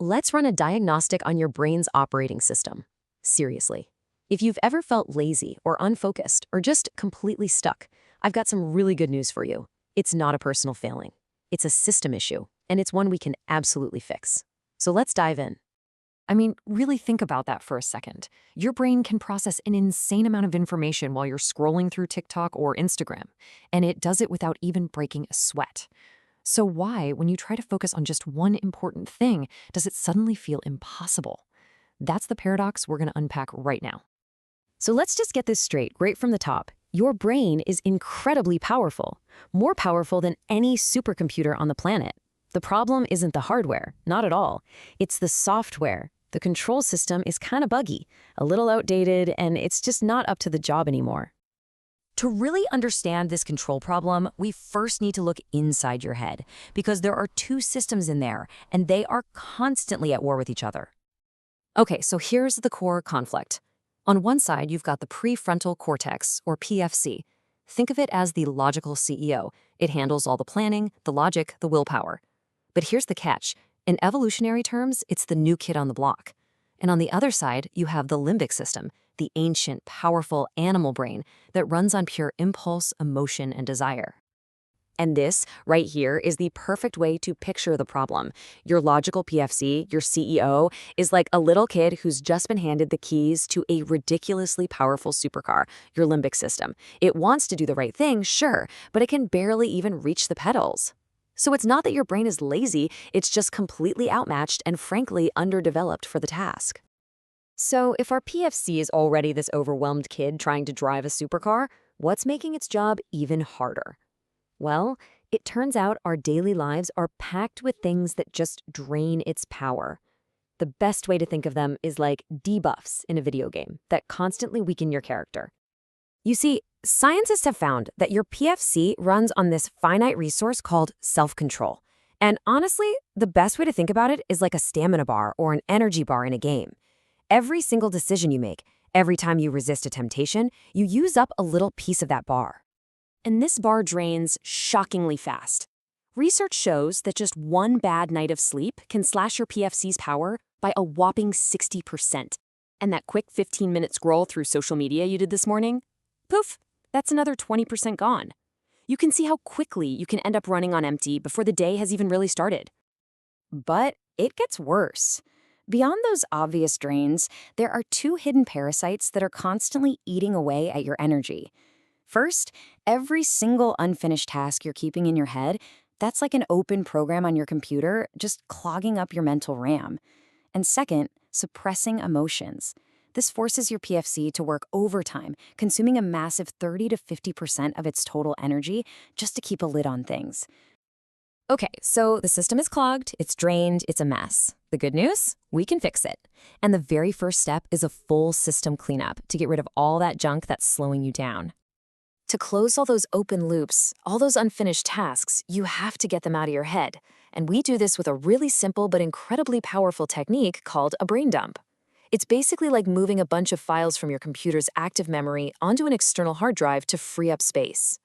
Let's run a diagnostic on your brain's operating system. Seriously. If you've ever felt lazy or unfocused or just completely stuck, I've got some really good news for you. It's not a personal failing. It's a system issue, and it's one we can absolutely fix. So let's dive in. Really think about that for a second. Your brain can process an insane amount of information while you're scrolling through TikTok or Instagram, and it does it without even breaking a sweat. So why, when you try to focus on just one important thing, does it suddenly feel impossible? That's the paradox we're going to unpack right now. So let's just get this straight right from the top. Your brain is incredibly powerful, more powerful than any supercomputer on the planet. The problem isn't the hardware, not at all. It's the software. The control system is kind of buggy, a little outdated, and it's just not up to the job anymore. To really understand this control problem, we first need to look inside your head, because there are two systems in there, and they are constantly at war with each other. Okay, so here's the core conflict. On one side, you've got the prefrontal cortex, or PFC. Think of it as the logical CEO. It handles all the planning, the logic, the willpower. But here's the catch. In evolutionary terms, it's the new kid on the block. And on the other side, you have the limbic system, the ancient, powerful animal brain that runs on pure impulse, emotion, and desire. And this, right here, is the perfect way to picture the problem. Your logical PFC, your CEO, is like a little kid who's just been handed the keys to a ridiculously powerful supercar, your limbic system. It wants to do the right thing, sure, but it can barely even reach the pedals. So it's not that your brain is lazy, it's just completely outmatched and frankly underdeveloped for the task. So if our PFC is already this overwhelmed kid trying to drive a supercar, what's making its job even harder? Well, it turns out our daily lives are packed with things that just drain its power. The best way to think of them is like debuffs in a video game that constantly weaken your character. You see, scientists have found that your PFC runs on this finite resource called self-control. And honestly, the best way to think about it is like a stamina bar or an energy bar in a game. Every single decision you make, every time you resist a temptation, you use up a little piece of that bar. And this bar drains shockingly fast. Research shows that just one bad night of sleep can slash your PFC's power by a whopping 60%. And that quick 15-minute scroll through social media you did this morning? Poof, that's another 20% gone. You can see how quickly you can end up running on empty before the day has even really started. But it gets worse. Beyond those obvious drains, there are two hidden parasites that are constantly eating away at your energy. First, every single unfinished task you're keeping in your head, that's like an open program on your computer, just clogging up your mental RAM. And second, suppressing emotions. This forces your PFC to work overtime, consuming a massive 30 to 50% of its total energy just to keep a lid on things. Okay, so the system is clogged, it's drained, it's a mess. The good news? We can fix it. And the very first step is a full system cleanup to get rid of all that junk that's slowing you down. To close all those open loops, all those unfinished tasks, you have to get them out of your head. And we do this with a really simple but incredibly powerful technique called a brain dump. It's basically like moving a bunch of files from your computer's active memory onto an external hard drive to free up space.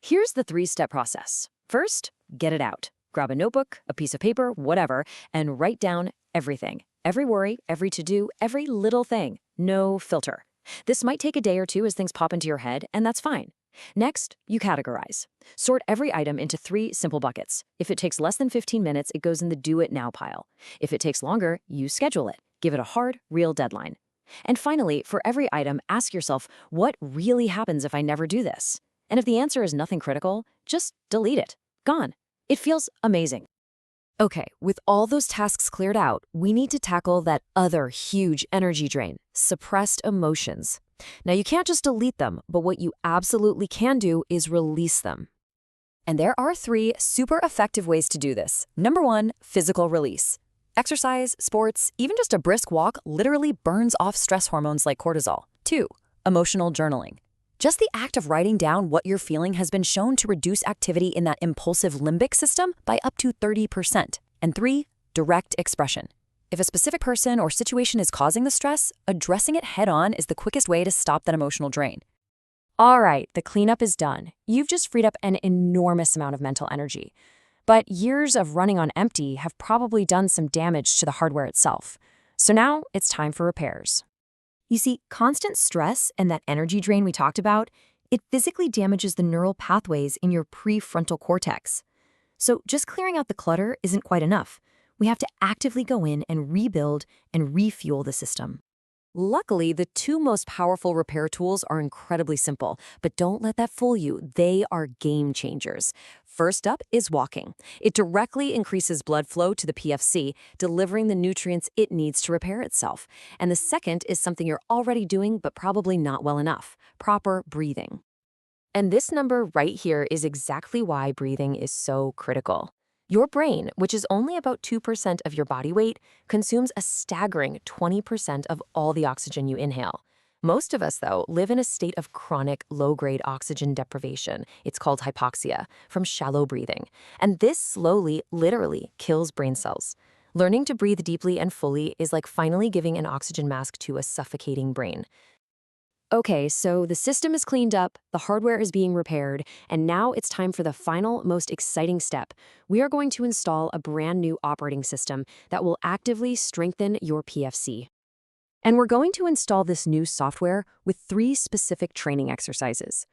Here's the three-step process. First, get it out. Grab a notebook, a piece of paper, whatever, and write down everything. Every worry, every to-do, every little thing. No filter. This might take a day or two as things pop into your head, and that's fine. Next, you categorize. Sort every item into 3 simple buckets. If it takes less than 15 minutes, it goes in the do it now pile. If it takes longer, you schedule it. Give it a hard, real deadline. And finally, for every item, ask yourself, what really happens if I never do this? And if the answer is nothing critical, just delete it. Gone. It feels amazing. Okay, with all those tasks cleared out, we need to tackle that other huge energy drain, suppressed emotions. Now, you can't just delete them, but what you absolutely can do is release them. And there are 3 super effective ways to do this. Number 1, physical release. Exercise, sports, even just a brisk walk literally burns off stress hormones like cortisol. 2, emotional journaling. Just the act of writing down what you're feeling has been shown to reduce activity in that impulsive limbic system by up to 30%. And 3, direct expression. If a specific person or situation is causing the stress, addressing it head-on is the quickest way to stop that emotional drain. All right, the cleanup is done. You've just freed up an enormous amount of mental energy. But years of running on empty have probably done some damage to the hardware itself. So now it's time for repairs. You see, constant stress and that energy drain we talked about, it physically damages the neural pathways in your prefrontal cortex. So just clearing out the clutter isn't quite enough. We have to actively go in and rebuild and refuel the system. Luckily, the two most powerful repair tools are incredibly simple, but don't let that fool you. They are game changers. First up is walking. It directly increases blood flow to the PFC, delivering the nutrients it needs to repair itself. And the second is something you're already doing, but probably not well enough: proper breathing. And this number right here is exactly why breathing is so critical. Your brain, which is only about 2% of your body weight, consumes a staggering 20% of all the oxygen you inhale. Most of us, though, live in a state of chronic low-grade oxygen deprivation. It's called hypoxia, from shallow breathing. And this slowly, literally, kills brain cells. Learning to breathe deeply and fully is like finally giving an oxygen mask to a suffocating brain. Okay, so the system is cleaned up, the hardware is being repaired, and now it's time for the final, most exciting step. We are going to install a brand new operating system that will actively strengthen your PFC. And we're going to install this new software with 3 specific training exercises.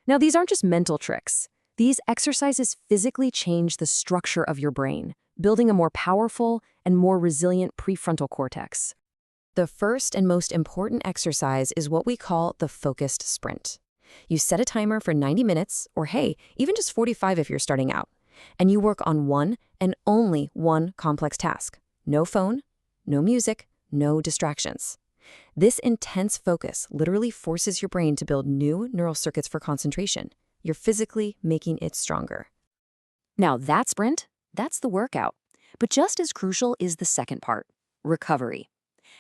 Now, these aren't just mental tricks. These exercises physically change the structure of your brain, building a more powerful and more resilient prefrontal cortex. The first and most important exercise is what we call the focused sprint. You set a timer for 90 minutes, or hey, even just 45 if you're starting out, and you work on one and only one complex task. No phone, no music, no distractions. This intense focus literally forces your brain to build new neural circuits for concentration. You're physically making it stronger. Now that sprint, that's the workout. But just as crucial is the second part: recovery.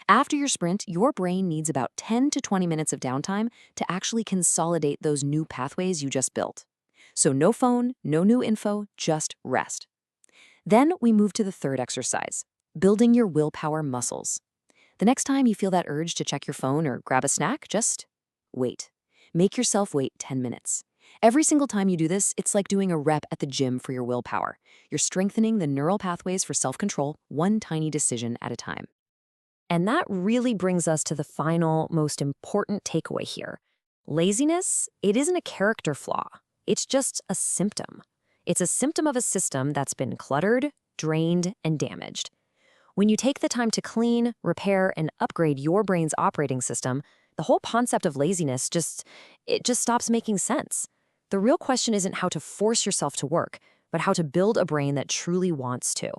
After your sprint, your brain needs about 10 to 20 minutes of downtime to actually consolidate those new pathways you just built. So no phone, no new info, just rest. Then we move to the third exercise: building your willpower muscles. The next time you feel that urge to check your phone or grab a snack, just wait. Make yourself wait 10 minutes. Every single time you do this, it's like doing a rep at the gym for your willpower. You're strengthening the neural pathways for self-control, one tiny decision at a time. And that really brings us to the final, most important takeaway here. Laziness, it isn't a character flaw. It's just a symptom. It's a symptom of a system that's been cluttered, drained, and damaged. When you take the time to clean, repair, and upgrade your brain's operating system, the whole concept of laziness just stops making sense. The real question isn't how to force yourself to work, but how to build a brain that truly wants to.